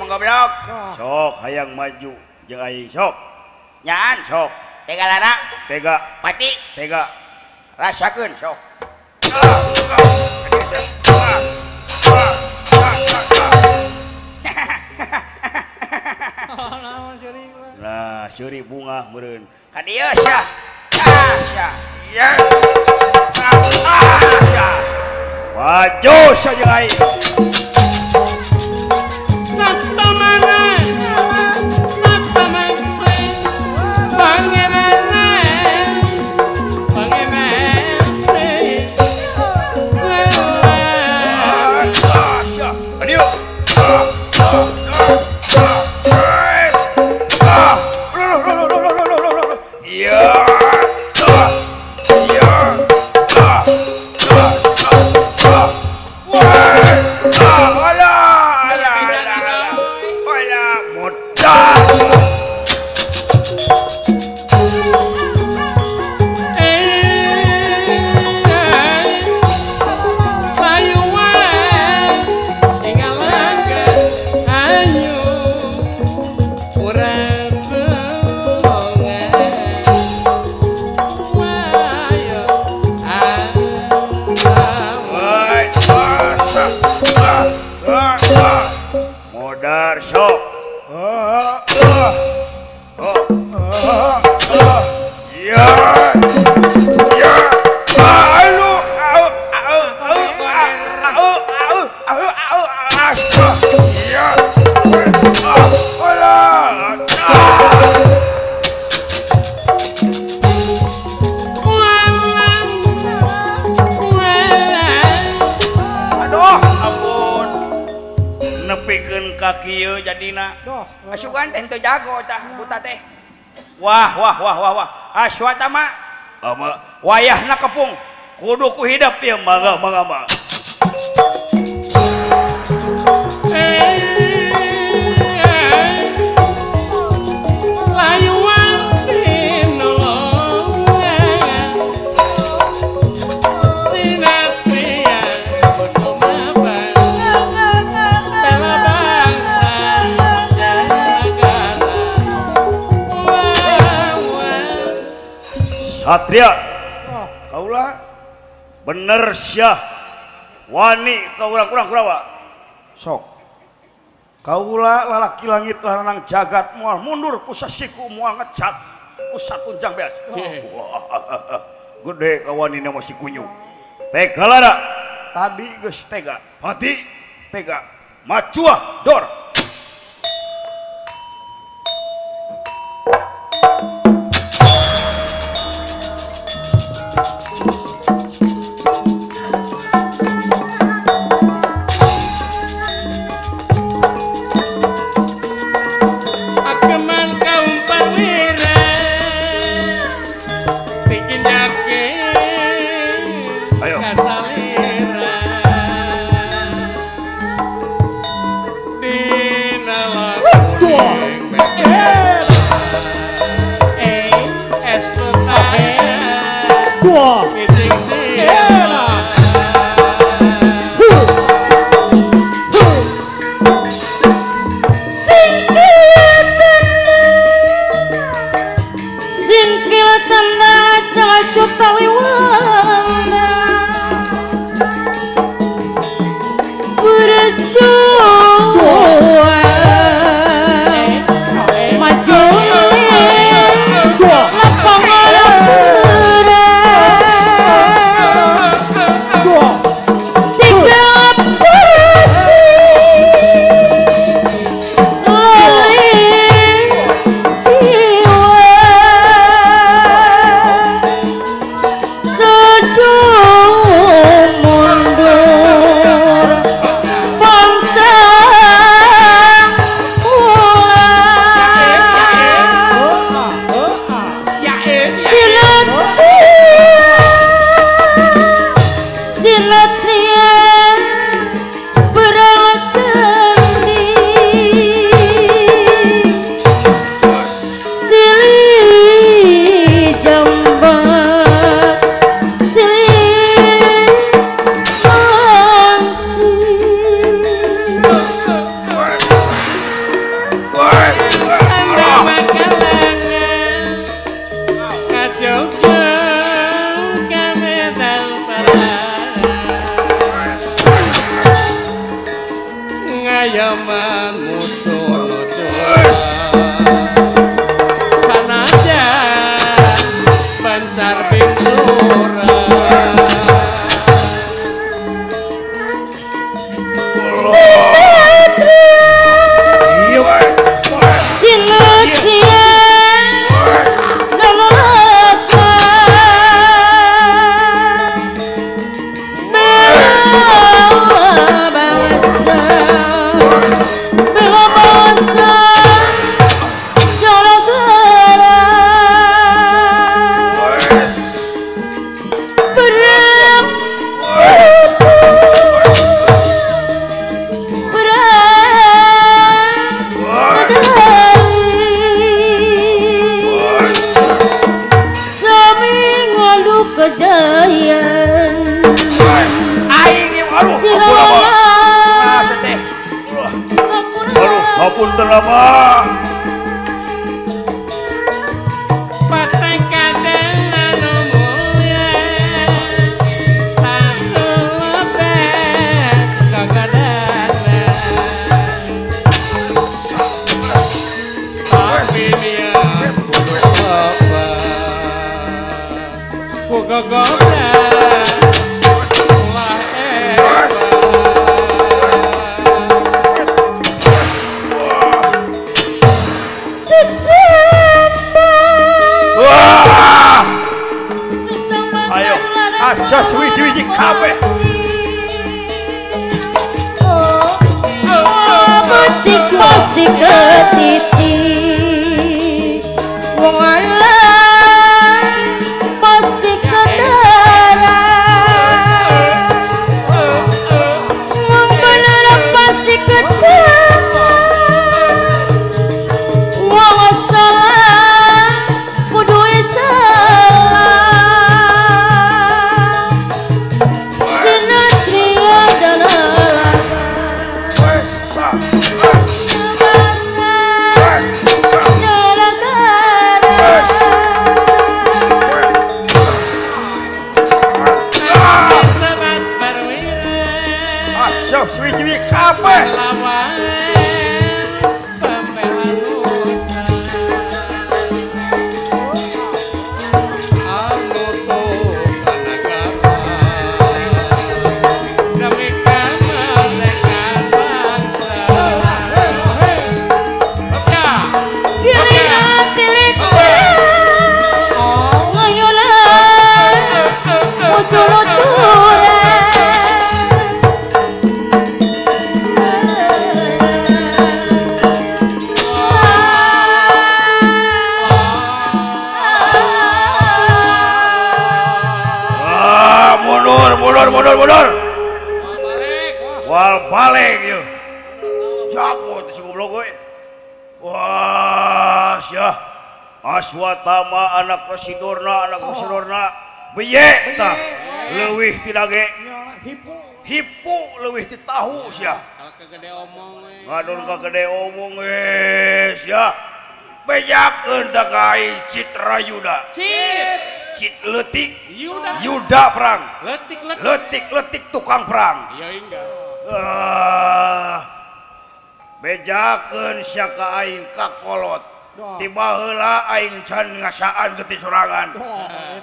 ngomong goblok. Sok hayang maju jeung aing sok. Nyaan Sok. tega lana Tega. mati Tega. rasakeun sok. Nah, seuri bunga meureun. Ka dieu sia. Sia. Ya. Sia. Maju saja aing. Modar sok. Ya. Ya. Alu. Ya. Nepikeun ka kieu jadina. Asukan teh teu jago tah buta teh. Wah. Aswata mah wayahna kepung. Kudu ku hidap ieu mangga. Satria, kaulah bener syah wani kaurang kurawa sok kaulah lalaki langit lanang jagat mual mundur ku sasiku mual ngecat ku satunjang beas gede kawanina masih kunyu tega lara tadi geus tega hati tega macuah dor. Di lancar binsura Hapunten Abah. patah kadang mulya satu lepet kagadana tapi dia apa ku gogoda lah Ayo, asas wiji-wiji kabeh. Bocik masih ke titik wong alam pasti ke darah wong bener pasti ke wong salah kudu salah sinatria dalam sebat perwira Asas wiji-wiji kabeh. lawan pembelaan dosa anu tuh negara demi kemerdekaan bangsa Mundur. Wal balik yuk. Jago itu si goblok gue. Wah, syah. Aswatama anak Rasidorna, Beye tah. Leuwih ti dage. Hipu leuwih ti tahu syah. kalau kegede omong Ngadon kagede omong syah. Bejakeun teh ka aing Citra Yuda. Cit letik Yuda perang. Letik tukang perang. iya enggak Bejakeun sia ka aing kakolot. Tiba heula aing can ngasaan geuti sorangan.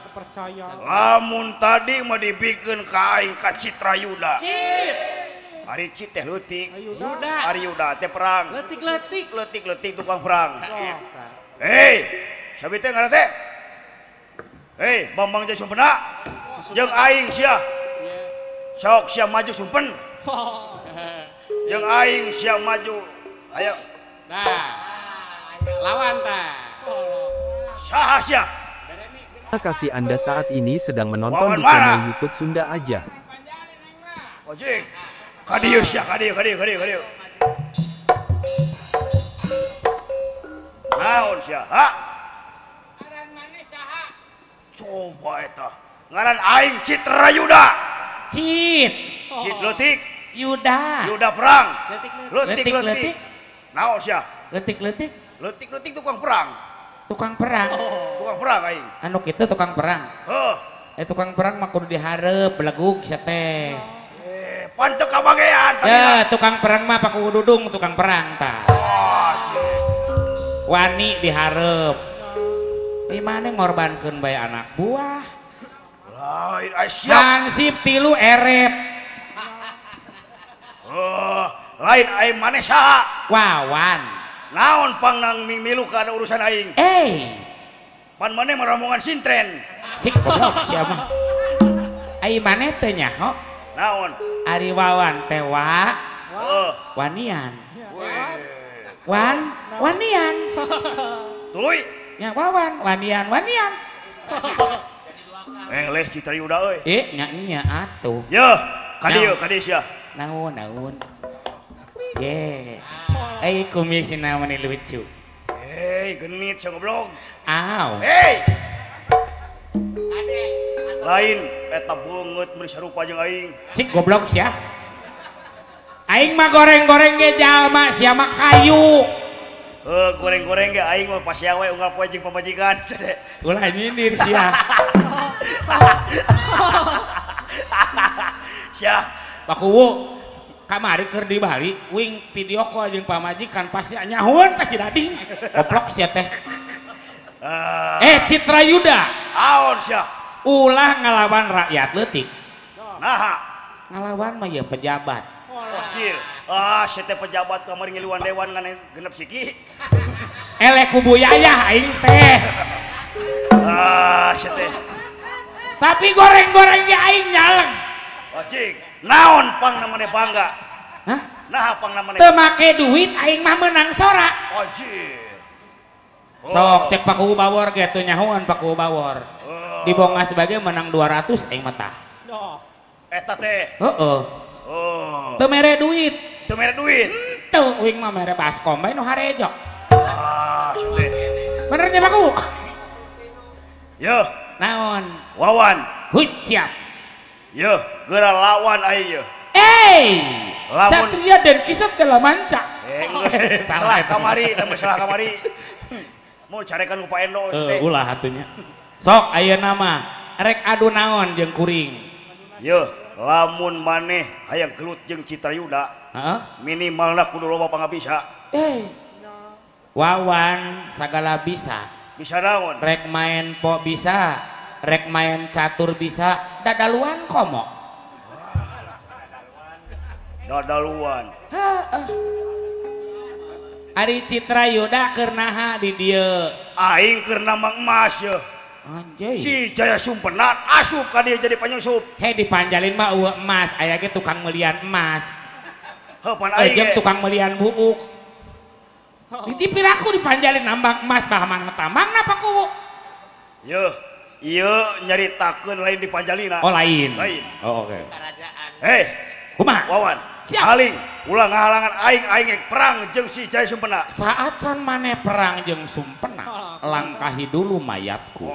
Kepercayaan. Lamun tadi mah dipikeun ka aing ka Citra Yuda. Ari Cit teh leutik. Ari Yuda teh perang. Letik tukang perang. Hei, sabi teh ngaran teh? Hei, Bambang Jaya Sumpena. Jeung aing sia. Sok sia maju sumpen. Jeung aing sia maju. Ayo. nah lawan tah Saha sia? Terima kasih Anda saat ini sedang menonton di Wawan channel mana? YouTube Sunda Aja. Ojek. Kadieu sia, kadieu. Naon sia? Ha? ngaran maneh saha Coba eta. Ngaran aing Citra Yuda. Cit Cit leutik. Yuda Yuda perang. Letik. Naon sia? Letik Letik tukang perang. tukang perang Tukang perang aing. anu kitu tukang perang Heuh. tukang perang mah kudu dihareup belegug sia teh Panteu kabagean. ya tukang perang mah paku dudung tukang perang tah Oh, wani dihareup Gimana ngorbankeun bae anak buah? Lain siap. Hansip tilu erep. Lain aing maneh saha? Wawan. Naon pang nang milu kana urusan aing? Pan maneh merombongan sintren. Sik goblok siapa? Ai maneh teh nyaho? Naon? Ari Wawan teh wanian. Wanian. Tuluy. Nya Wawan wanian. Leh Citra Yuda euy. Nya atuh. Yeuh, kadi sia. Naon. Ye. Kumisina mani lucu. Genit sia goblok. Aw. Lain eta beungeut meuli sarupa jeung aing. Sik goblok sia. Aing mah goreng-goreng ge jalma sia mah kayu. Goreng-goreng ge aing mah pas yawe unggal poe jeung pamajikan. Ulah nyindir sia. Sia. Bakuwu kamari keur di Bali wing video call jeung pamajikan pasti nyahuan pasti dading. Goblok sia teh. Citra Yuda. Aon sia? Ulah ngalawan rakyat leutik. Naha? Ngalawan mah ya pejabat. Kecil. Sia teh pejabat kamari ngiluan dewan ngan genep siki. Eleh kubu yayah aing teh. Sia teh. Tapi goreng-goreng ge aing nyaleg. Cik, naon pang namanya bangga? Hah? Nah pang namanya? Teu make duit aing mah menang sorak. Cik. Sok cek Pak Kubu Bawor ge teu nyahoan Pak Kubu Bawor. Dibongas sebagai menang 200 aing mah tah. Eta teh. Heeh. Teu mere duit. Teu mere duit. Teu uing mah mere baskom bae nu harejo. Sia teh. Bener nya Pak Kubu? Yeuh. Naon? Wawan. Siap. Yeuh, geura lawan aing yeuh. Lamun Satria dan Kisut telah manca. Salah kamari, salah kamari. Mau carekan lupa Endo teh. Ulah hatunya. Sok ayeuna mah rek adu naon jeung kuring. Yeuh, lamun maneh hayang gelut jeung Citra Yuda. Heeh. Minimalna kudu loba pangabisa. Wawan sagala bisa. Bisa naon? Rek main po bisa, rek main catur bisa, dadaluan komo. Dadaluan. Ari Citra Yuda keur naha di dieu? Aing keur nambang emas yeuh. Anjay. Si Jaya Sumpenan asup ka dieu jadi penyusup. Dipanjalin mah eueuh emas, aya ge tukang melian emas. Heupan aing jeung tukang melian buuk. Di piraku dipanjalin nambang emas bahaman tambangna Pak Kuwu. Yeuh, ieu nyaritakeun lain dipanjalina. Oh lain. Oh oke. Hei, kumaha? Wawan. Aling ulah ngahalangan aing perang jeung si Jaya Sumpena. Saat can maneh perang jeung Sumpena, langkahi dulu mayatku.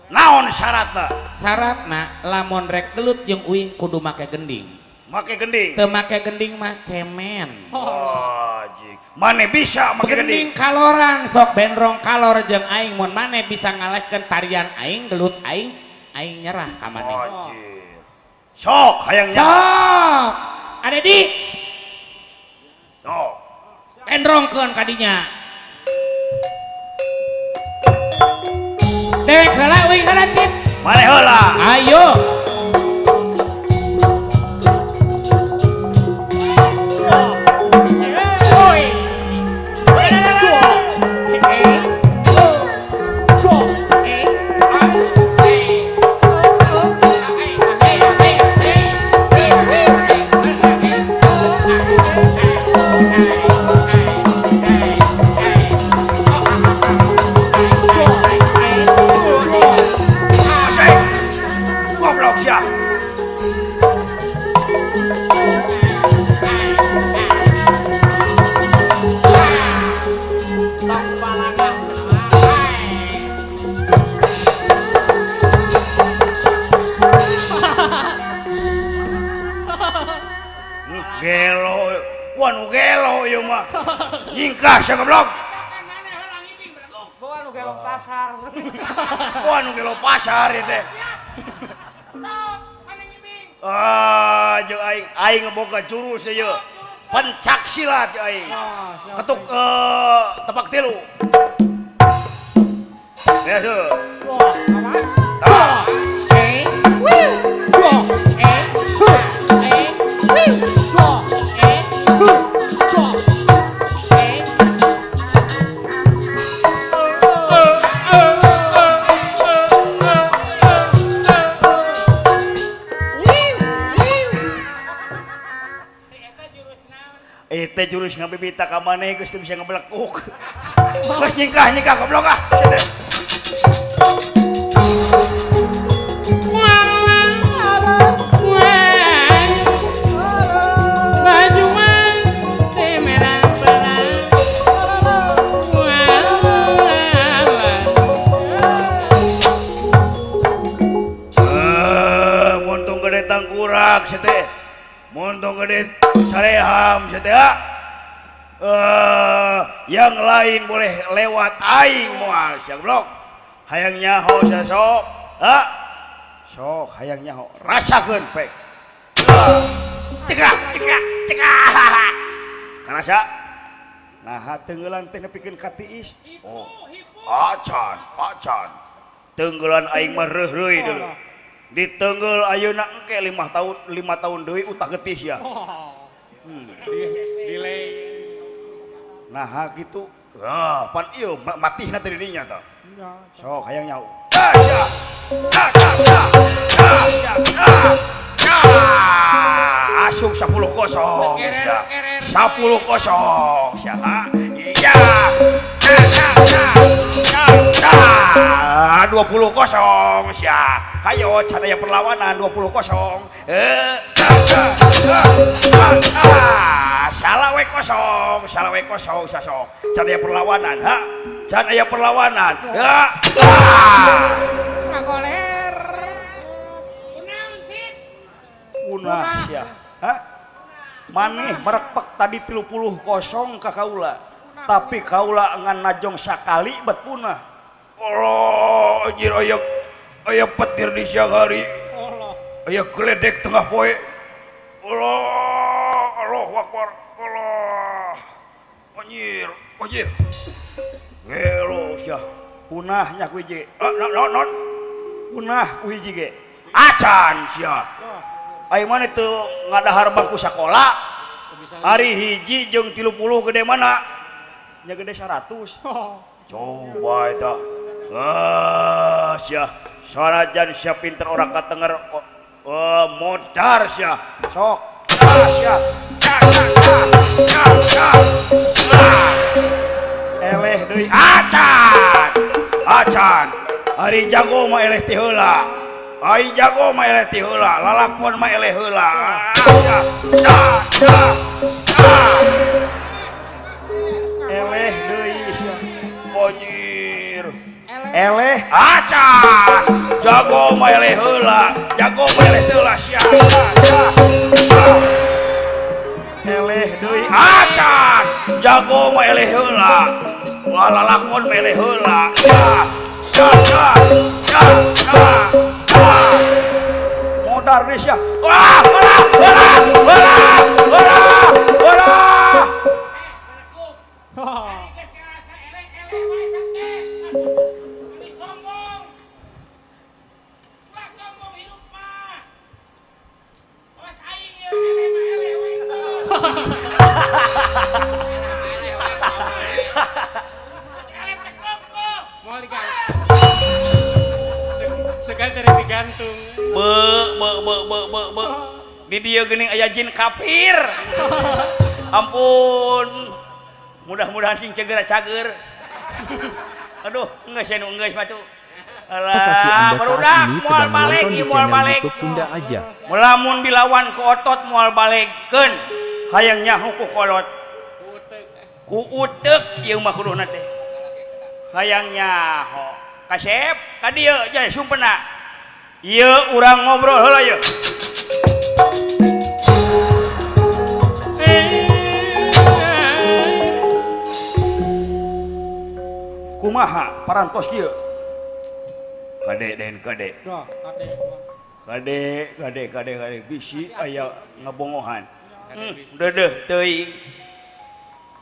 Naon syaratna? Syaratna lamun rek gelut jeung uing kudu make gending. Make gending? Teu make gending mah cemen. Jik. Maneh bisa make gending? Kaloran sok bendrong kalor jeung aing mun maneh bisa ngalahkeun tarian aing gelut aing nyerah ka maneh. Sok hayang nyerah. Sok. Ada di. Sok. Bendrongkeun kadinya. Dewek heula uing heula Cit. Maneh heula. Ayo. Nyingkah sia goblok. Bawa nu gelo pasar. Bawa nu gelo pasar ieu teh. Jeung aing ngeboga jurus ieu. Pencak silat aing. Ketuk tepak tilu. Biasa. Wah, awas. Tah. Teh jurus ngabibita ka maneh geus teu bisa ngebelekuk. Geus nyingkah goblok ah. Muntung gede tangkurak seteh. Muntung gede sareham seteh. Yang lain boleh lewat aing moal sia goblok. Hayang nyaho sia sok. Sok hayang nyaho. Rasakeun pek. Cekak. Karasa nah tenggelan teh nepikeun ka tiis. Oh. Acan. Tenggelan aing mah reuh-reuy deuleu. Ditenggel ayeuna engke 5 tahun deui utah getis ya. Delay. Nah gitu. Pan ieu matihna teh di dinya tah. Sok hayang nyaho. Asuk 10-0 sia. 10-0 sia. Iya. 20-0 sia. Hayo cadaya perlawanan 20-0. Salawe kosong sasok. Cadaya perlawanan, cadaya perlawanan. Ngagoler. Punah sia. Maneh merekpek tadi 30-0 ka kaula. Tapi kaula ngan najong sakali bet punah. Allah, anjir aya petir di siang hari. Allah. Aya geledek tengah poe. Allah, Allahu Akbar. Allah. Anjir. Gelo sia. Punah nya ku hiji. Non. Punah ku hiji ge. Acan sia. Ai maneh teu ngadahar bangku sakola. Ari hiji jeung 30 gede mana? Nya gede 100. Coba eta. Sia. Sanajan sia pinter orang katenger modar sia. Sok. Sia. Eleh deui acan. Ari jago mah eleh ti heula. Ai jago mah eleh ti heula, lalakon mah eleh heula. Eleh deui sia. Anjir. Eleh acan. Jago mah eleh heula, sia. Eleh deui acan. Jago mah eleh heula. Lalakon mah eleh heula. Modar deh sia. Wah. Segan dari digantung. Di dia geuning aya jin kafir. Ampun. Mudah-mudahan sing cager. Aduh, geus anu geus mah tuh. Lokasi Anda saat ini sedang menonton di channel YouTube Sunda Aja. Melamun dilawan ku otot moal balekeun. Hayang nyaho ku kolot. Ku uteuk ieu mah kuduhna teh. Hayang nyaho. Kasep, ka dieu jaya sumpena. Ieu urang ngobrol heula ieu. Kumaha parantos kieu? Kade. Kade bisi aya ngabongohan. Deudeuh teuing.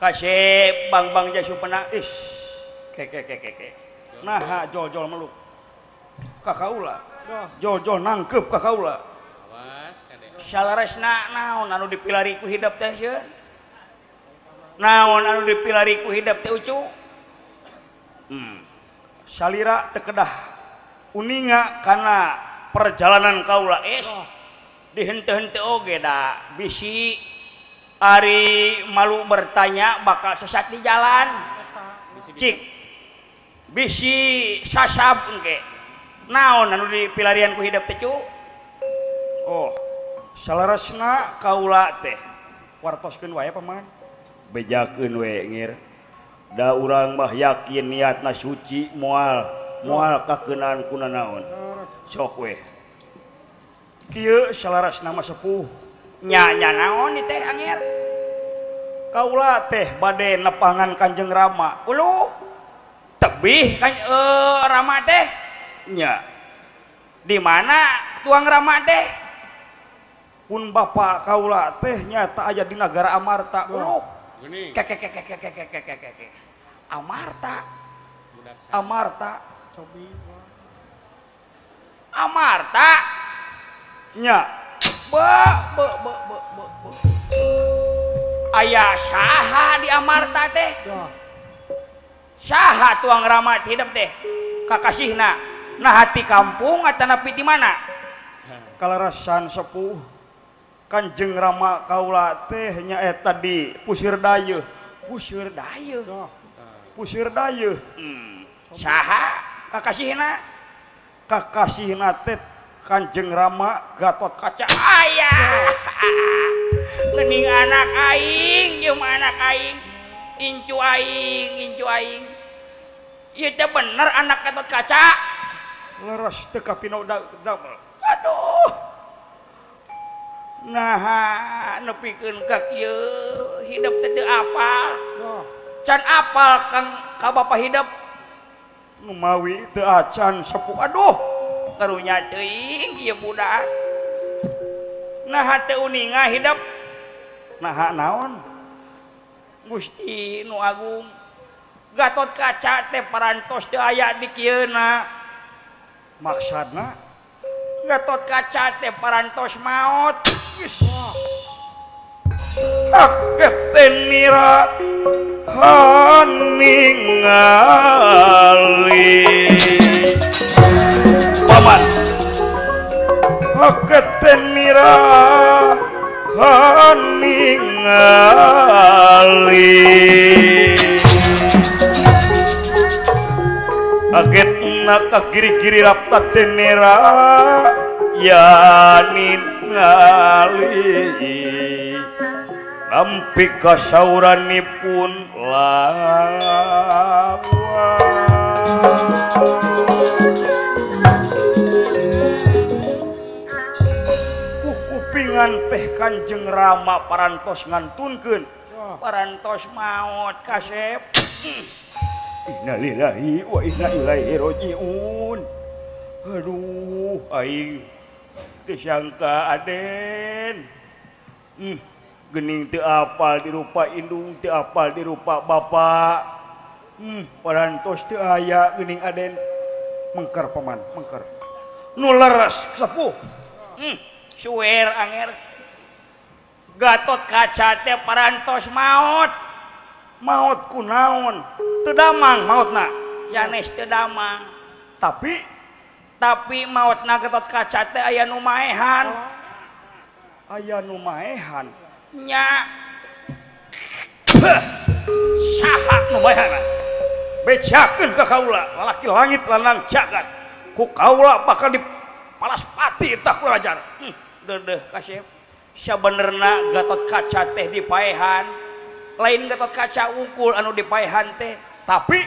Kasep bang jaya sumpena. Keke. Nah jol-jol meluk ka kaula jol-jol nangkep ka kaula salaresna naon anu dipilari ku hidup teh sieun naon anu dipilari ku hidup teh ucu salira teu kedah uninga kana perjalanan kaula dihenteu-henteu oge da bisi ari malu bertanya bakal sesat di jalan cik bisi sasab engke naon anu dipilarian ku hidup teh cu oh salaresna kaula teh wartoskeun wae paman bejakeun we ngir da urang mah yakin niatna suci moal kakeunaan kuna naon sok we kieu salaresna mah sepuh nya naon ieu teh angir kaula teh bade nepangan Kanjeng Rama uluh tebih kan Rama teh nya di mana tuang Rama teh pun bapak kaula teh nyata aya di negara Amarta uluh kek Amarta nya aya saha di Amarta teh saha tuang Rama hidup teh kakasihna nah hati kampung atau napi di mana kalarasan sepuh Kanjeng Rama kaula teh nyaeta di Pusir Dayeuh saha kakasihna teh Kanjeng Rama Gatot Kaca aya geuning anak aing jeung anak aing incu aing ieu teh bener anak Gatot Kaca leres teu kapino aduh nah nepikeun ka kieu hidup teh teu apal can apal kang ka bapa hidup nu mawi teu acan sepuh aduh karunya teuing ieu budak nah teu uninga hidup nah naon Gusti nu agung Gatot Kaca teh parantos teu aya di kieuna maksudna Gatot Kaca teh parantos maot ketendira ningali paman ketendira ningali agetna ka kiri-kiri rapta tenera ya ningali nampi kasauranipun lawan kupingan teh Kanjeng Rama parantos ngantunkeun parantos maot kasep innalillahi wa inna ilaihi rajiun aduh aing teu sangka Aden geuning teu apal di rupa indung teu apal di rupa bapa parantos teu aya geuning Aden mengker paman mengker nu leres sepuh suwer anger Gatot Kaca teh parantos maot kunaon teu damang maotna sanes teu damang tapi maotna Gatot Kaca teh aya nu maehan nya saha nu maehan bejakeun ka kaula lalaki langit lanang jagat ku kaula bakal dipalaspati tah ku rajan deudeuh kasep sabenerna Gatot Kaca teh dipaehan lain Gatot Kaca unggul anu dipaehan teh tapi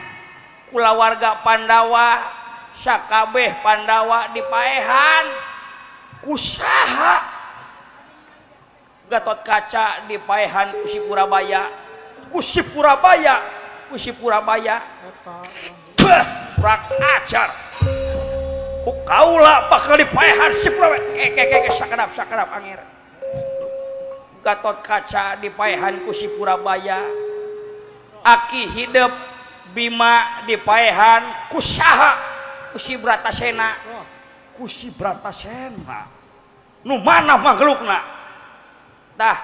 kulawarga Pandawa sakabeh Pandawa dipaehan kusaha Gatot Kaca dipaehan ku si Purabaya rak ajar ku kaula bakal dipaehan si Purabaya sakedap angir Gatot Kaca dipaehan ku si Purabaya aki hidup Bima dipaehan ku saha ku si Bratasena ku si Bratasena nu mana magelukna tah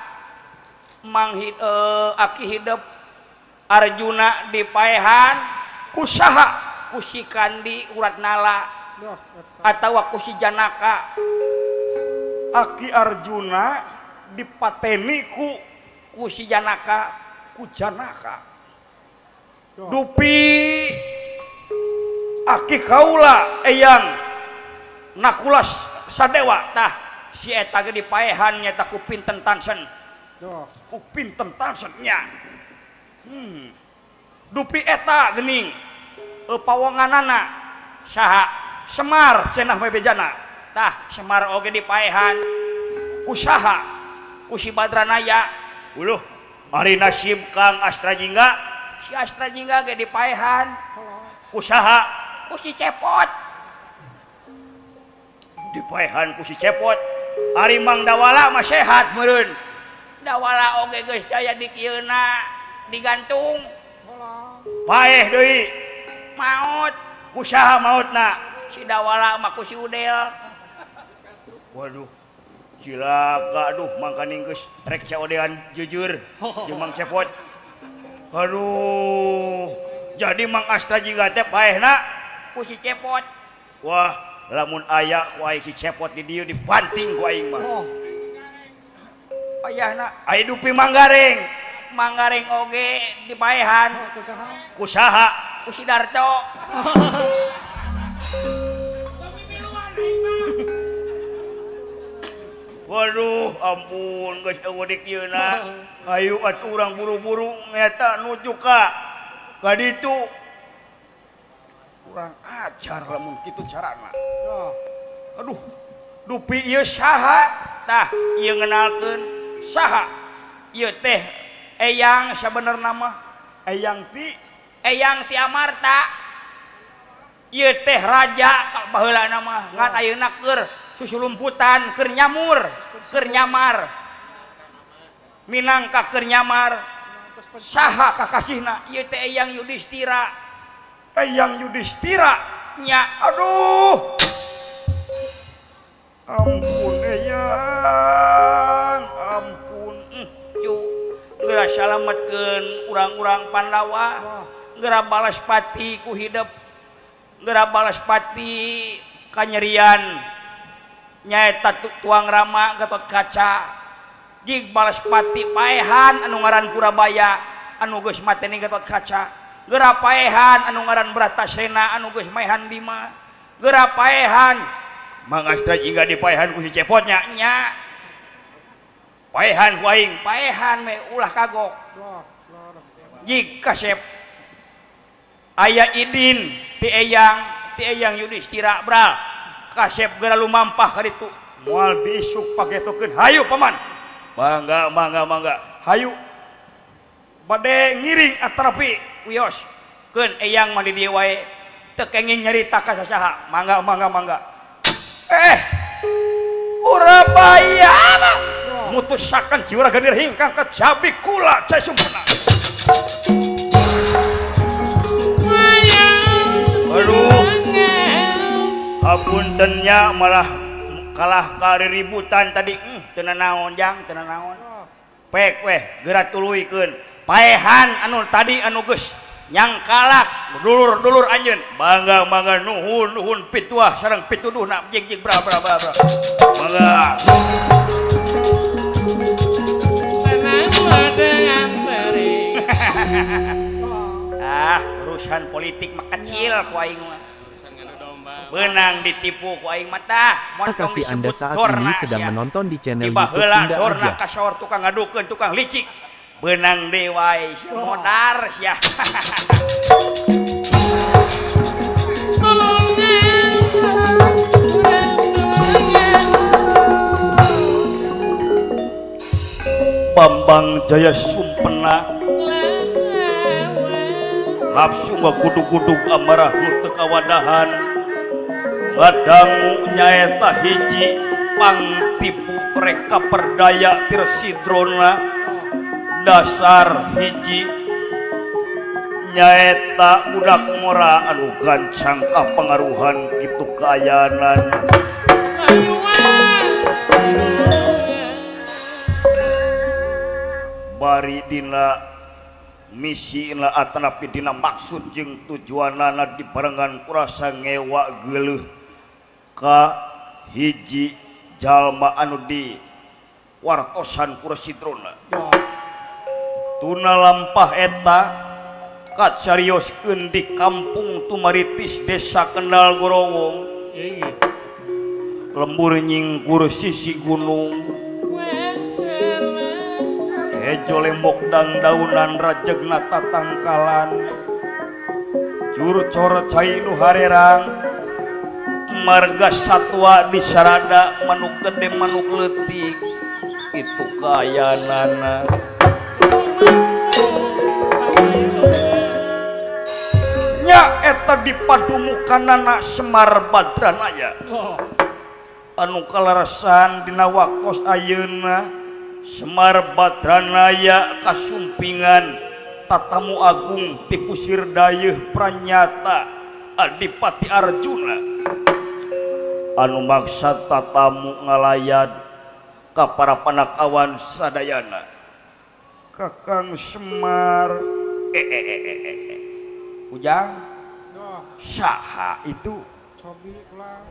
aki hidup Arjuna dipaehan ku saha ku si Kandi Uratnala atau ku si Janaka aki Arjuna dipateni ku si Janaka ku Janaka dupi aki kaula eyang Nakulas Sadewa tah si eta ge dipaehan nyata ku pinten Tansen ku pinten Tansen nya dupi eta geuning pawonganana saha Semar cenah mebejana tah Semar oge dipaehan ku saha ku si Badranaya uluh ari nasib Kang Astrajingga si Astrajingga ge dipaehan ku saha ku si Cepot dipaehan ku si Cepot ari Mang Dawala mah sehat meureun Dawala oge geus jaya di kieuna digantung paeh deui maut ku saha mautna si Dawala mah ku si Udel waduh cilaka aduh mangkaning geus rek caodean jujur jeung Mang Cepot aduh jadi Mang Astrajingga teh paehna ku si Cepot wah lamun aya ku ai si Cepot di dieu dibanting ku aing mah ayahna aya dupi Manggareng Manggareng oge dipaehan ku saha ku si Darto waduh ampun geus eueuh di kieuna hayu atuh urang buru-buru ngeta nuju ka ditu kurang ajar lamun kitu carana aduh dupi ieu saha tah ieu ngenalkeun saha ieu teh eyang sabenerna mah eyang ti Amarta ieu teh raja baheulana mah ngan ayeuna keur susulumputan keur nyamar minangka keur nyamar saha kakasihna ieu teh Eyang Yudhistira nya aduh ampun Eyang ampun cu geura salametkeun urang-urang Pandawa geura balas pati ku hidup geura balas pati kanyerian nyaeta tuang Rama Gatot Kaca jig balas pati paehan anu ngaran Purabaya anu geus mateni Gatot Kaca geura paehan anu ngaran Bratasena anu geus maehan Bima geura paehan Mang Astrajingga dipaehan ku si Cepotnya nya paehan ku aing paehan me ulah kagok jig kasep aya idin ti Eyang Yudhistira bral kasep geura lumampah ka ditu moal diisuk pagetokeun hayu paman mangga hayu bade ngiring atrapi wios keun Eyang mah di dieu wae teu kenging nyarita ka sasaha mangga Urabaya mutusakan jiwa genir hingkang ke jabi kula cai sumpena aduh apuntennya malah kalah kari ributan tadi tenan naon jang tenan naon pek weh geura tuluikeun paehan anu tadi anu geus nyang kalak dulur anjeun bangga nuhun pituah sareng pituduhna jig bra mangga urusan politik mah kecil ku aing mah benang ditipu ku aing mah tah Terima kasih Anda saat ini sedang menonton di channel YouTube Sunda Aja. Kasawar tukang ngadukeun tukang licik benang dewai modar sia Bambang Jaya Sumpena nafsu ngagudug-gudug amarah nu teu kawadahan ngadangu nyaeta hiji pangtipu reka perdaya Tirsidrona dasar hiji nyaeta budak mora anu gancang kapengaruhan kitu kaayanan. Bari dina misi na atanapi dina maksud jeung tujuanana dibarengan kurasa ngewa geuleuh ka hiji jalma anu di wartosan kurasitrona. Tuna lampah eta kacarioskeun di kampung Tumaritis Desa Kendal Gorowong. Lembur nyingkur sisi gunung hejo lembok dang daunan rajegna tatangkalan curcor cai nu harerang marga satwa di sarada manuk gede manuk leutik itu kayanana. Nya eta dipadumukanana Semar Badranaya anu kalarasan dina waktos ayeuna. Semar Badranaya kasumpingan tatamu agung ti Kusir Dayeuh Pranyata Adipati Arjuna anu maksad tatamu ngalayad ka para panakawan sadayana. Kakang Semar Ujang saha itu cobi ulang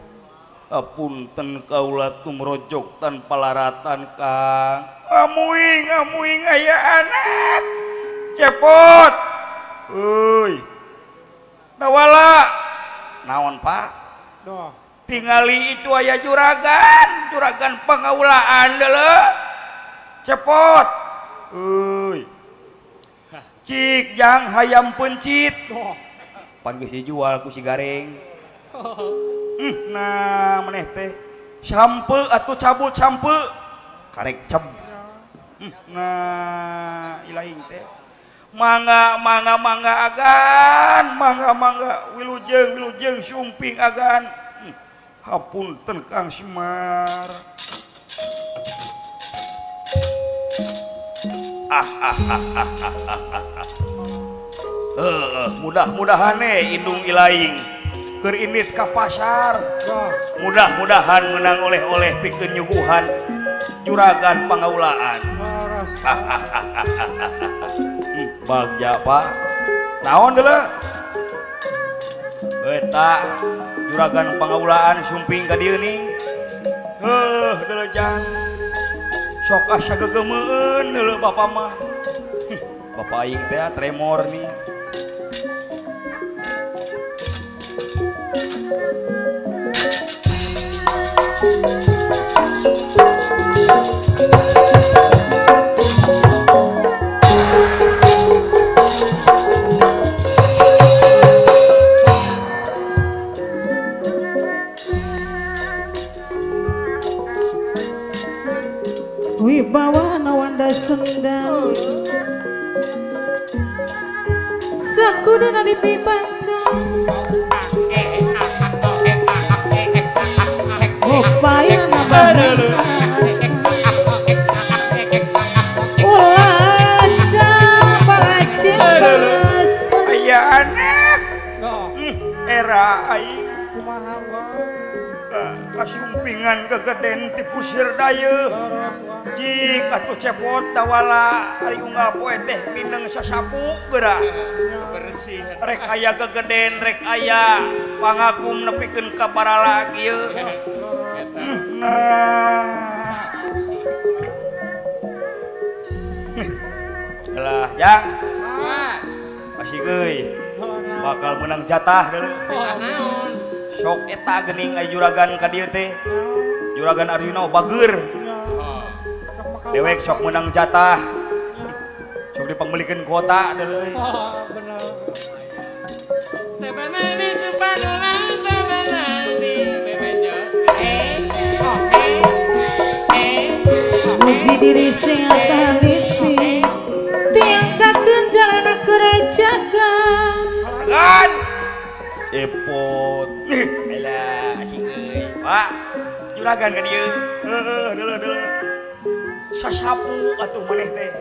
apunten kaula tumrojok tanpa laratan Kang. Amuing aya anak cepot euy dawala naon Pak doh tingali itu aya juragan pangaulaan deuleu cepot euy cik jang hayam pencit doh pan geus dijual ku si Gareng. Nah meneh teh sampe atuh cabut sampe karek ceb. Nah ilaing teh mangga agan mangga wilujeng sumping agan. Hapunten Kang Semar. Mudah-mudahan indung ilaing keur init ka pasar. Mudah-mudahan menang oleh pikeun nyuguhan juragan pangaulaan. Bagja Pak naon deuleu eta juragan pangaulaan sumping ka dieu ning deuleu jang sok asa gegemeun deuleu bapa mah. Bapak aing teh tremor nih. Wibawa Nawanda Sunda sakudana dipipandang upayana aya anak era aing kumaha kasumpingan gegeden ti Kusir Dayeuh cik atuh cepot tawala ari unggal poe teh mineng sasapu geura bersih rek aya gegeden rek aya pangagum nepikeun ka para ieu. Nah lah jang masih geuy bakal menang jatah deuleu. Sok eta geuning aya juragan ka dieu teh juragan Arjuna bageur dewek sok menang jatah sok dipangmelikeun kuota deuleu. bener tebenani supanulang tebenani bebenjot muji diri sing ataliti tiangkakeun jalana kerajaga Kan cepot elah asing euy Pak juragan ka dieu deuleu sasapu atuh maneh teh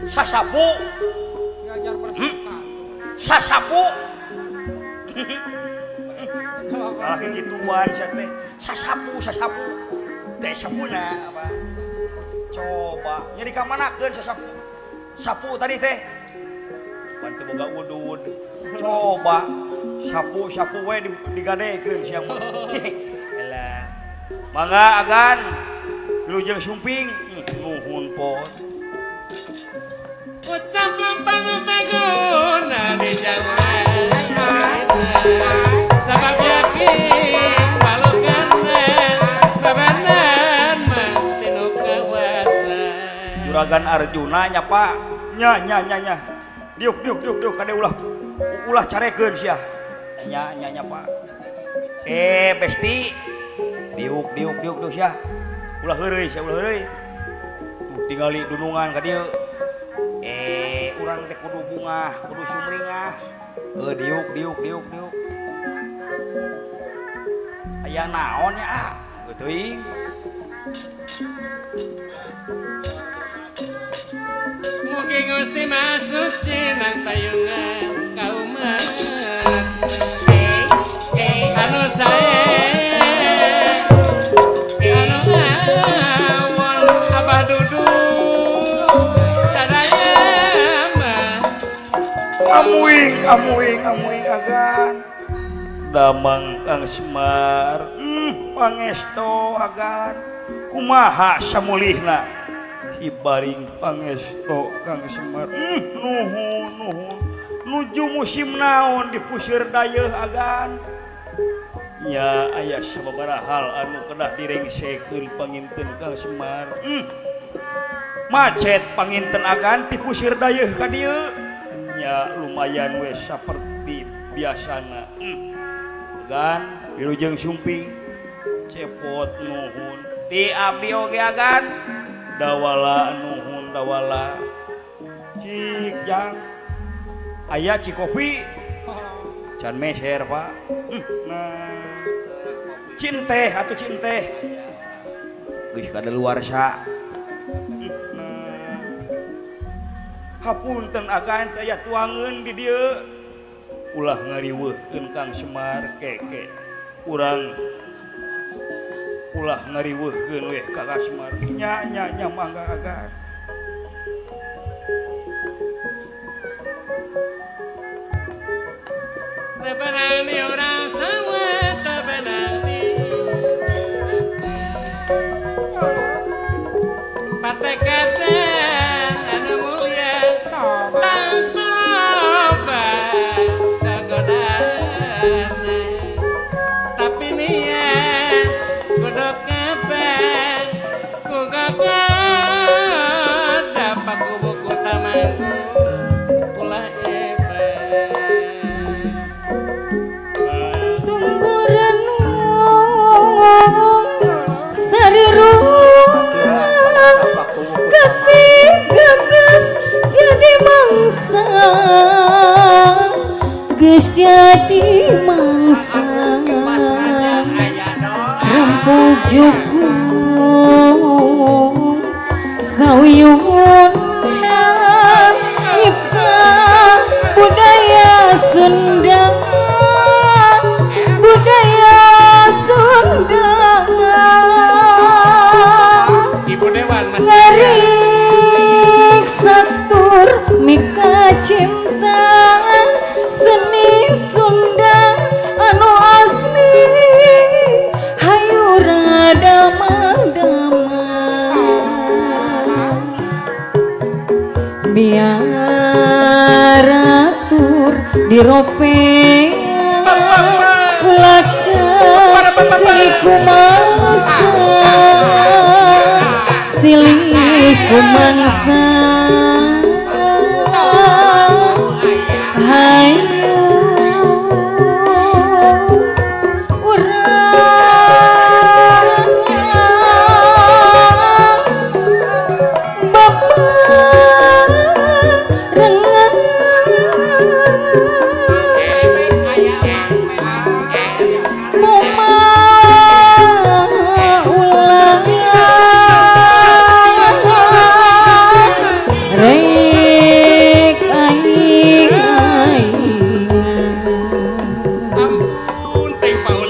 sasapu diajar bersikap sasapu kalah gituan teh sasapu teh sapuna apa coba jadi kamanakeun sasapu sapu tadi teh bantu boga udud coba sapu we digadekeun sia mah elah mangga agan Wilujeng Sumping nuhun pos ucap lempang teguna di jalan sabab yakin balukan bebenan mantinu kawasan Juragan Arjuna nya Pak nya diuk kade ulah carekeun sia nya Pak besti diuk sia ulah heureuy tuh tingali dunungan ka dieu urang teh kudu bungah kudu sumringah diuk aya naon ya teuing mugi Gusti masuk cenang tayungan kaum anu sae anu awal abah duduk sadaya amuing agan damang Kang Semar pangesto agan kumaha samulihna hibaring pangesto Kang Semar nuhun nuju musim naon di puseur dayeuh agan nya aya sababaraha hal anu kedah direngsekeun panginten Kang Semar macet panginten agan ti puseur dayeuh ka dieu nya lumayan we saperti biasana agan Wilujeng Sumping cepot nuhun ti abdi oge agan dawala nuhun dawala cik jang aya cikopi can meser Pak nah cinteh atuh cinteh geus kadaluarsa nah hapunten agan teh aya tuangeun di dieu ulah ngariweuhkeun Kang Semar keke urang ulah ngariweuhkeun we ka Kang Semar nya mangga agan tebenani orang sawa tebenani patekadan anu mulia tang tobat kagodaan tapi niat kudu kapan ku gagah dapat ku buku tamanku ulah geus jadi mangsa rempung jukung sauyuna ipka budaya Sunda Ibu Dewan masih ngarik satur mika cinta seni Sunda anu asli hayu radama-dama biar atur diropea laka si kumangsa silih kumangsa hayu urang bapak rengan kumaha ulang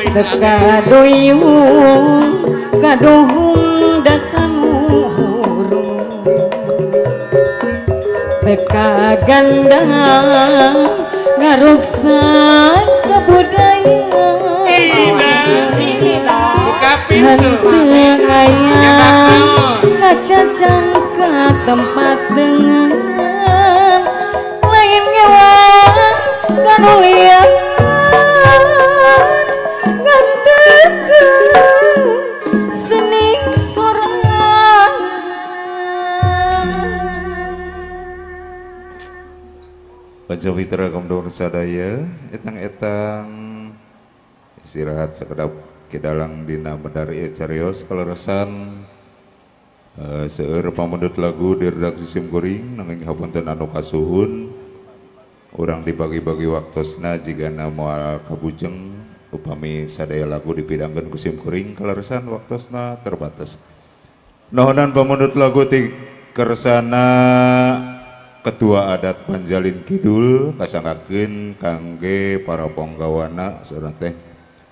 teka doyung kadohung dakanurung teka ganda ngaruksa kabudayaan henteu aya ngacacan ka tempat dengan lain nyawa kanulian ngantekeun seni sorangan. Pancawitra kamdor sadaya etang-etang istirahat sakedap kedalang dina medari carios kaleresan seueur pamendut lagu di redaksi simkuring nanging hapunten anu kasuhun urang dibagi-bagi waktosna jigana moal kabujeng upami sadaya lagu dipidangkeun ku simkuring kaleresan waktosna terbatas. Nohonan pamendut lagu ti kersana Ketua Adat Panjalin Kidul kasanggakeun kangge para ponggawana saurang teh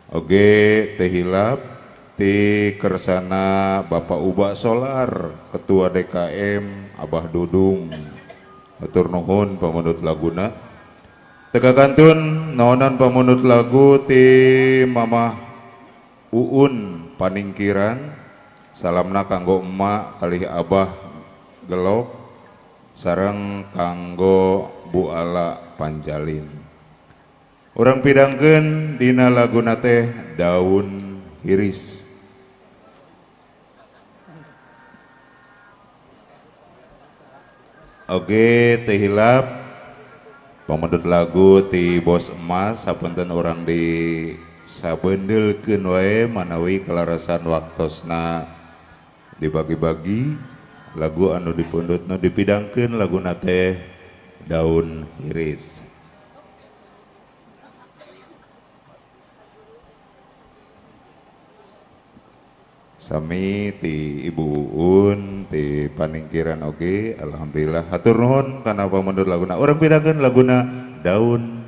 oge teh hilap ti kersana Bapak Uba Solar Ketua DKM Abah Dudung atur nuhun pamundut laguna teka kantun naonan pamundut lagu ti Mamah Uun Paningkiran salamna kanggo emak kalih Abah Gelok sareng kanggo Bu Ala Panjalin. Urang pidangkeun dina laguna teh Daun Hiris. Oge teh hilap pamendut lagu ti Bos Emas sapunten urang di sabeundeulkeun wae manawi kelarasan waktosna dibagi-bagi lagu anu dipundutna dipidangkeun laguna teh Daun Hiris. Sami ti Ibu Uun ti Paningkiran oge alhamdulillah hatur nuhun kana pamundut laguna urang pidangkeun laguna Daun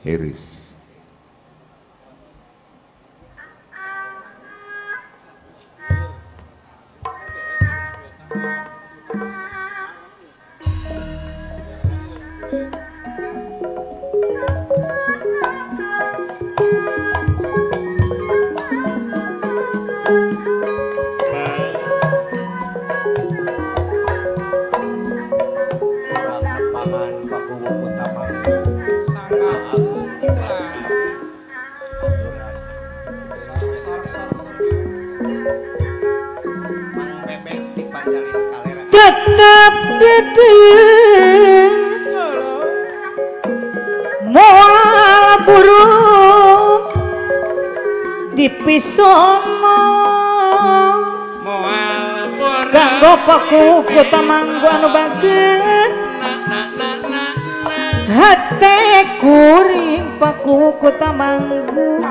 Hiris. Tetap dedeng moal burung dipisono moal burung kanggo paku kutamanggu anu bageut hate kuring paku kutamanggu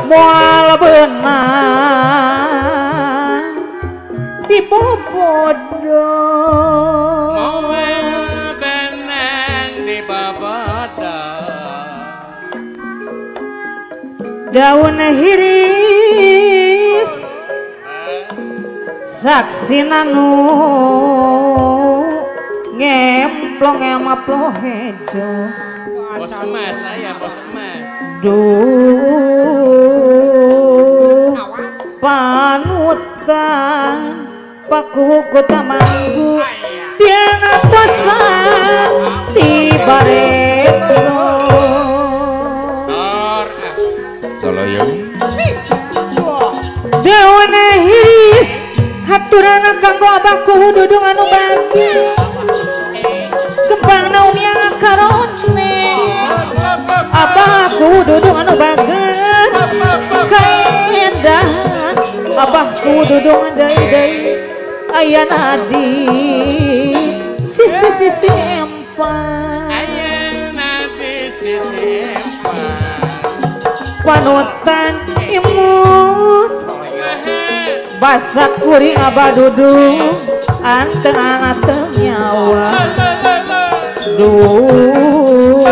moal beunang dibobodo moal benang dibobodo Daun Hiris saksina nu ngemplong emaplo hejo Bos Emas saya Bos Emas duh panutan paku kutamanggu tiana pasan tibareto Salayang Daun Hiris haturana kanggo abahku dudung anu bagi kembang naum yang karone abahku dudung anu bageut kaendahan abahku dudung deui ayana di sisi empat ayana di sisi empat panutan imut basak kuring abah dudung anteng anak nyawa duh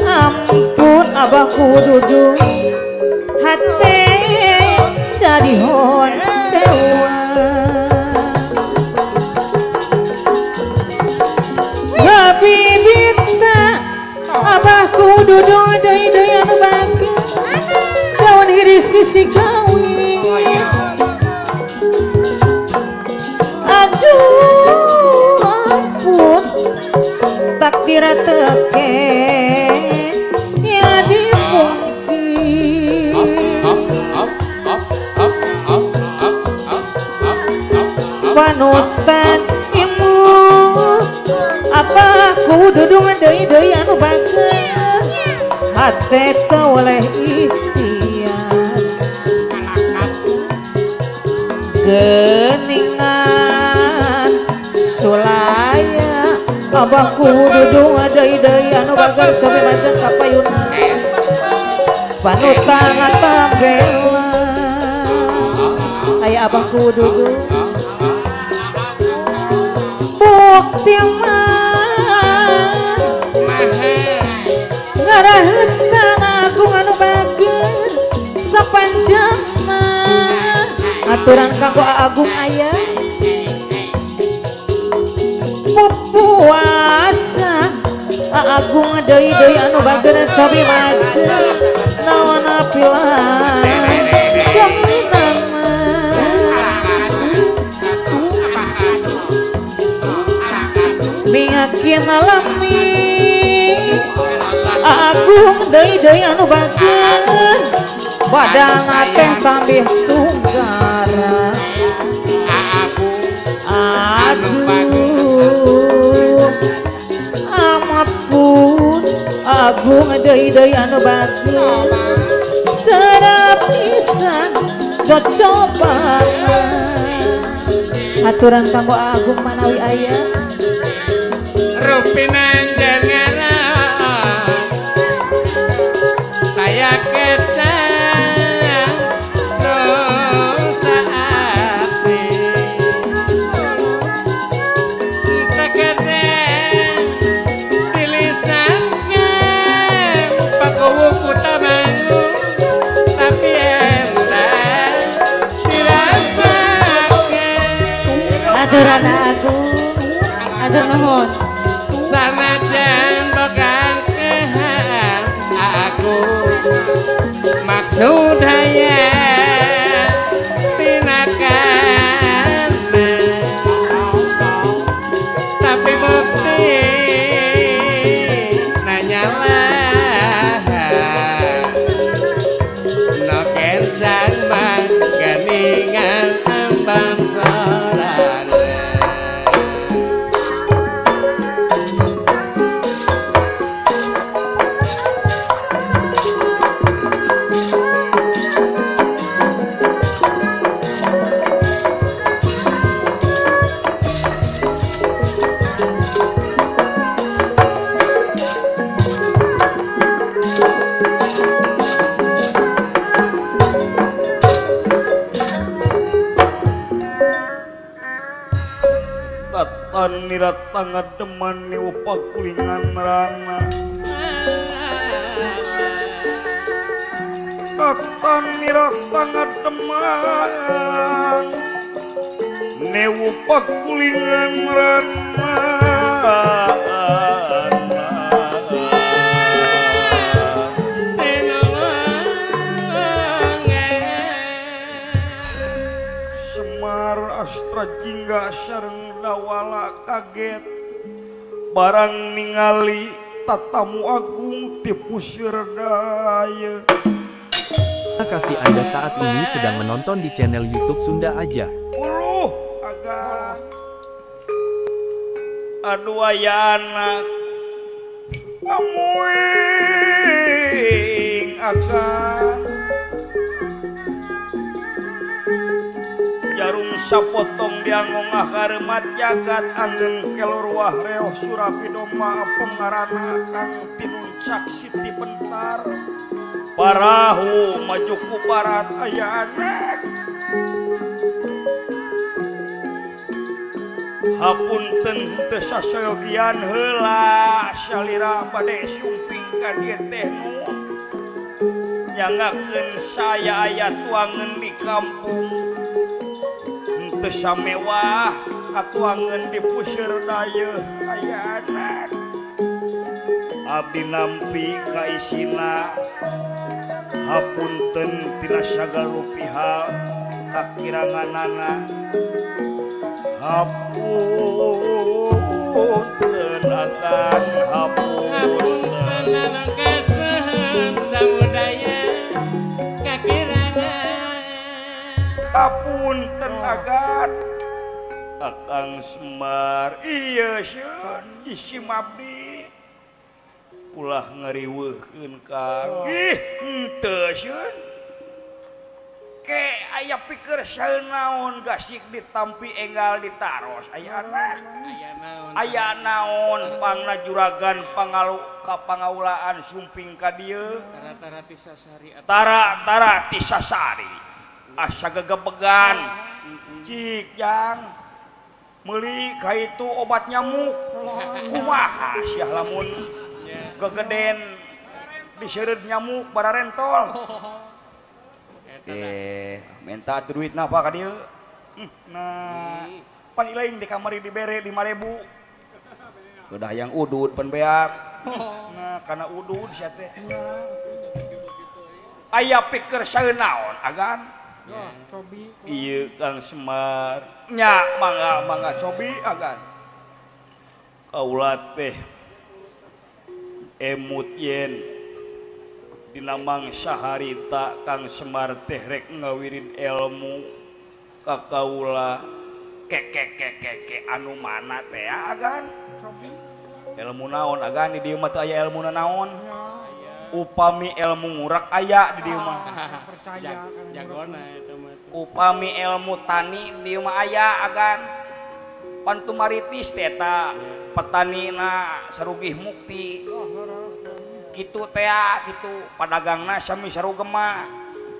ampun abahku dudung hati jadi honcewa Habibita abahku duduk dai-dai anu bagi daun iris sisi gawi aduh ampun takdir teke ya dimungkin panutan imu abahku duduk dai-dai anu bagi hati oleh ikhtiar geningan sulaya abahku duduk dai-dai anu bagar coba macam kapayuna panutan atam bela aya abahku duduk bukti ngarahetan agung anu bager sapanjangna aturan kanggo agung aya puasa agung deui anu bager cobi maca naon pilah mingakin alami agung deui anu bager badana teh tambih tunggara aduh ampun agung deui anu bager sareng pisan cocoban aturan kanggo agung manawi aya rupinan jangana kayak kecang dosa hati terkadang dilisannya pakowo kutamangu tapi endah dirasakan aturan agung atur nuhun sanajan bogan kehan aku maksud hayang tinakan tapi bukti nanyalah no kencang mangganingan ambang soran niratang ngademan ni upak kulingan rana datang niratang ngademan ni upak kulingan rana Semar Astra Jingga sareng dawala kaget barang ningali tatamu agung tipu sirdaya. Terima kasih Anda saat ini sedang menonton di channel YouTube Sunda Aja. Agak aduh aya anak amuing agak jarum sapotong dianggung akaremat jagat angin kelur wahreo surapidoma pengarana kang tinuncak siti bentar parahu maju ku barat aya anak hapunten teu sasayogian heula salira bade sumping ka dieu teh nu nyangakeun saya aya tuangan di kampung teu samewah katuangan di puseur daya aya anak abdi nampi ka isina hapunten tina sagala pihak kakiranganana hapunten akan hapunten anu kasehem samudaya kakirangan hapunten agan Akang Semar iya sieun isim abdi ulah ngariweuhkeun Kang ih henteu sieun ke aya pikir saeun naon gasik ditampi enggal ditaros aya anak aya naon pangna juragan pangalu ka pangaulaan sumping ka dieu tara tisasari asa gegebegan cik jang meuli ka itu obat nyamuk kumaha sia lamun gegeden diseureud nyamuk bararentol minta duit napa ka dieu nah pan ilaing di kamari dibere 5.000 udah yang udud pan beak nah kana udud sia teh aya pikir saeun naon agan cobi iya Kang Semar nya mangga cobi agan kaulat teh emut yen dina mangsa harita Kang Semar teh rek ngawirin ilmu ka kaula keke anu mana teh agan cobi ilmu naon agan di dieu mah teu aya ilmuna naon upami ilmu ngurak aya di dieu mah percaya jagona eta mah upami ilmu tani di dieu mah aya agan pantumaritis teh eta petanina sarugih mukti kitu teh kitu padagangna sami sarugem mah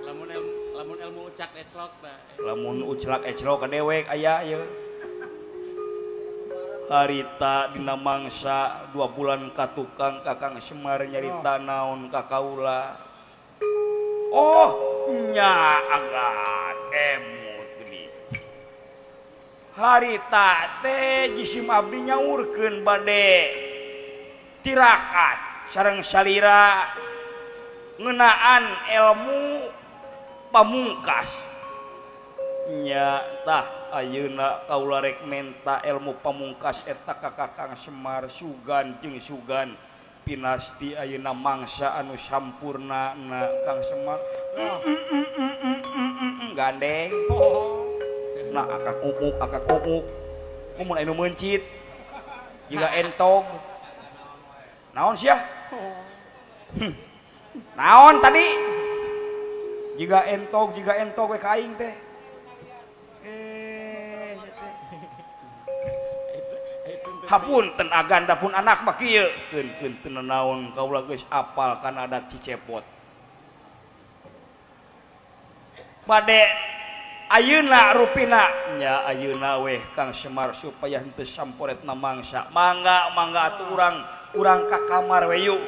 lamun ilmu ucak eslok tah lamun uclak eclok ka dewek aya ieu harita dina mangsa 2 bulan ka tukang Kakang Semar nyarita naon ka kaula oh nya agan emut gini harita teh jisim abdi nyaurkeun bade tirakat sareng salira ngeunaan ilmu pamungkas nya tah ayeuna kaula rek menta ilmu pamungkas eta ka Kakang Semar sugan jeung sugan pinasti ayeuna mangsa anu sampurna na Kang Semar gandeng nah akak umuk mun anu meuncit jiga entog naon sia naon tadi jiga entog we ka aing teh hapunten aganda pun anak mah kieu keun teu naon kaula geus apal kana adat Cicepot bade ayeuna rupina nya ayeuna weh Kang Semar supaya henteu samporetna mangsa mangga atuh urang ka kamar we yuk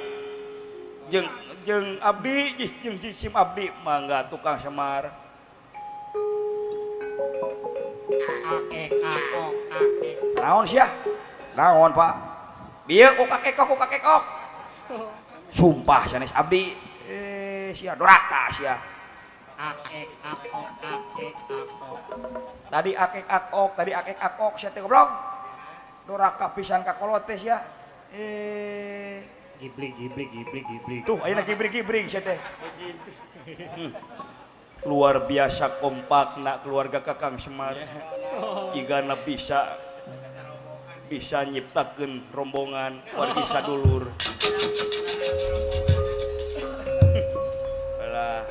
jeung abdi jeung jisim abdi mangga atuh Kang Semar naon sia naon Pak bieu ku kakekok sumpah sanes abdi sia doraka sia tadi akek-akok sia teh goblok doraka pisan ka kolot teh sia gibrig tuh ayeuna gibrig sia teh luar biasa kompakna keluarga Kakang Semar jigana bisa nyiptakeun rombongan wargi sadulur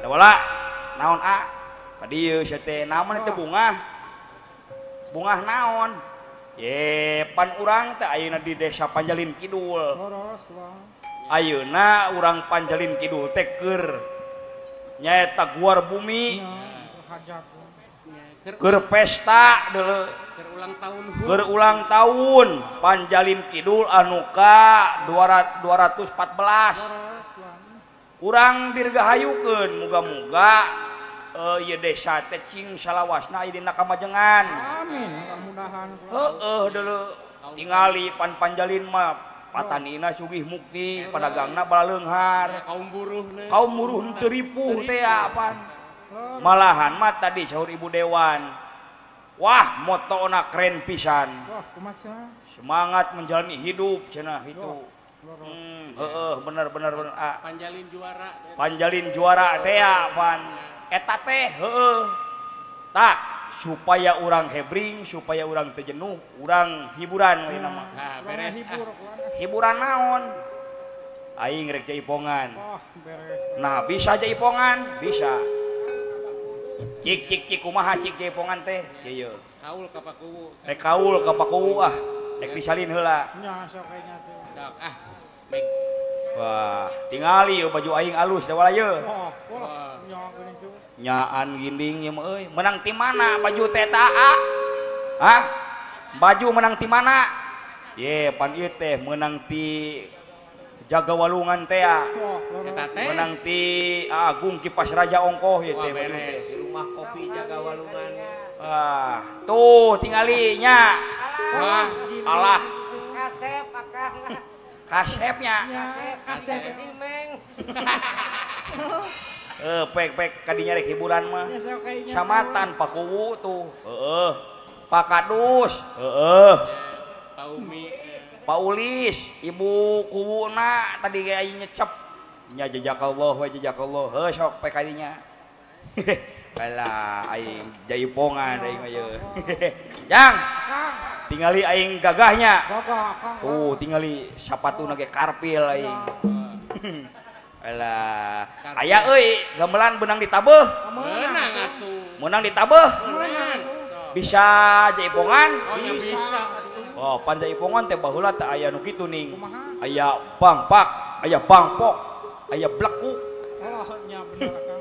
wala naon ka dieu sia teh naon teh bungah naon ye pan urang teh ayeuna di desa Panjalin Kidul ayeuna urang Panjalin Kidul teh keur nyaeta guar bumi keur pesta deuleu keur ulang tahun Panjalin Kidul anu ka 214 urang dirgahayukeun muga-muga ieu desa teh cing salawasna aya dina kamajengan. Amin, mudah-mudahan. Heeh deuleu tingali panjalin mah patanina sugih mukti padagangna bala leunghar. Kaum buruh teu ripuh teh apaan. Malahan mah tadi saur Ibu Dewan. Wah, motona keren pisan. Wah, kumaha? Semangat menjalani hidup cenah itu. Bener. Panjalin juara teh apaan. Eta teh tah supaya orang hebring, supaya orang teu jenuh, urang hiburan we nama. Beres Hiburan naon? Aing rek jaipongan. Beres. Nah, bisa jaipongan? Bisa. Cik kumaha cik jaipongan teh? Ieu. kaul ka pakuwu. Rek kaul ka pakuwu ah. Rek disalin heula. Nya sok kayaknya teh. Sok Mik. Wah, tingali baju aing alus da walaya. Wah, nya geuning tuh. Nyaan ginding ya euy, menang ti mana baju teta a? Hah? Baju menang ti mana? Ye, pan ieu teh menang ti jaga walungan teh. Eta teh Menang ti Agung Kipas Raja Ongkoh ieu teh baju teh. Rumah kopi jaga walungan. Wah, tuh tingali nya. wah Alah, Kasep akang. kasepnya. Kasep si Meng. Pek kadinya rek hiburan mah. Ya sok kayaknya. Samatan Pakuwu tuh. Pak Kadus. Paumi Pak Ulis, Ibu Kuwuna tadi kayak nyecep. Nya jazakallah wa jazakallah. Sok pek kadinya. Kalah aing jaipongan aing ayeuna. Yang tingali aing gagahnya. Gagah Kang. Tuh tingali sapatuna ge karpil aing. Alah, aya euy gamelan benang ditabeuh. menang atuh. Menang ditabeuh. Menang. Bisa jaipongan. Oh nya bisa atuh. Oh, pan jaipongan teh baheula teh aya nu kitu ning. Aya bangpak, aya bangpok, aya blekuk. Oh, nya bener Kang.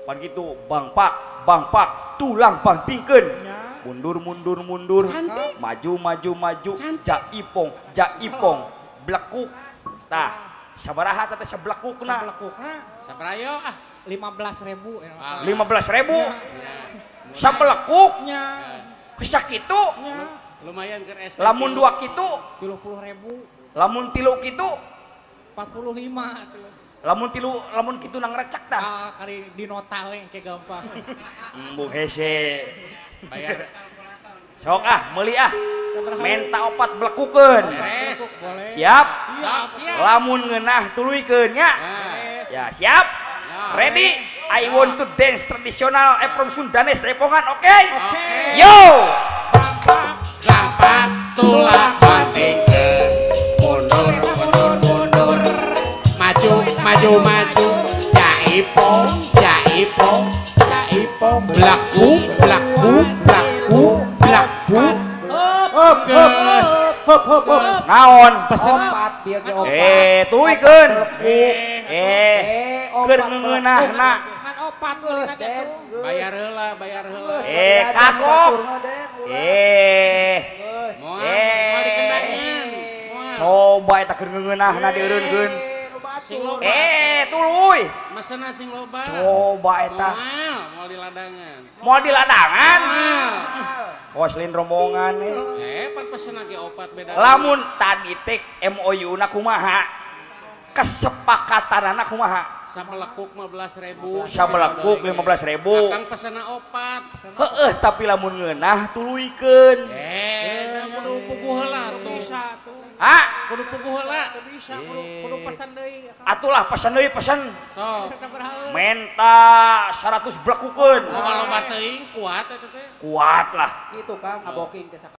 Pan gitu bangpak, tulang pantingkeun. Nya. Mundur. Maju. Jaipong, blekuk. Tah, sabaraha teh seblekukna? Belekukna Sabrayo 15.000 ya. 15.000. Sabelekuk. Nya. Bisa kitu. Nya. Lumayan ke SD. Lamun 2 kitu, 30.000. lamun 3 kitu, 45 tuh. lamun kitu nang recak tah. Kali di nota we ke gampang. Embung hese. Bayar Sok meuli Sabaraha? menta 4 blekukeun. beres. Boleh. Siap? Siap. Lamun ngeunah tuluykeun nya. Nah, Ya, siap? Ready? I want to dance traditional from Sundanes Jaipongan, oke? Yo! gampang tulak bantingkeun. Mundur. Maju. Jaipong. Blaku. Geus. Naon? Opat biar ke opat. Tuluykeun. Keur ngeunahna. Kan opat tuh Bayar heula. Kagok. Moal dikendakeun. Moal. Coba eta keur ngeunahna dieureunkeun. Sing loba. Tuluy. Masana sing loba. Coba eta. Moal di ladangan. Moal di ladangan. Moal. Koslin rombongan Pan pesen lagi opat beda. lamun tadi teh MOU na kumaha kesepakatanana kumaha Sabelekuk 15.000. sabelekuk 15.000 Akang pesena opat. tapi lamun ngeunah tuluykeun Kudu puguh heula tuh. bisa tuh. Kudu puguh heula. Bisa kudu pesan deui. atulah pesen deui pesen Sok. Sabaraha? menta 100 blekukeun Kalau teuing kuat eta teh. kuat lah Itu Kang ngaboking teh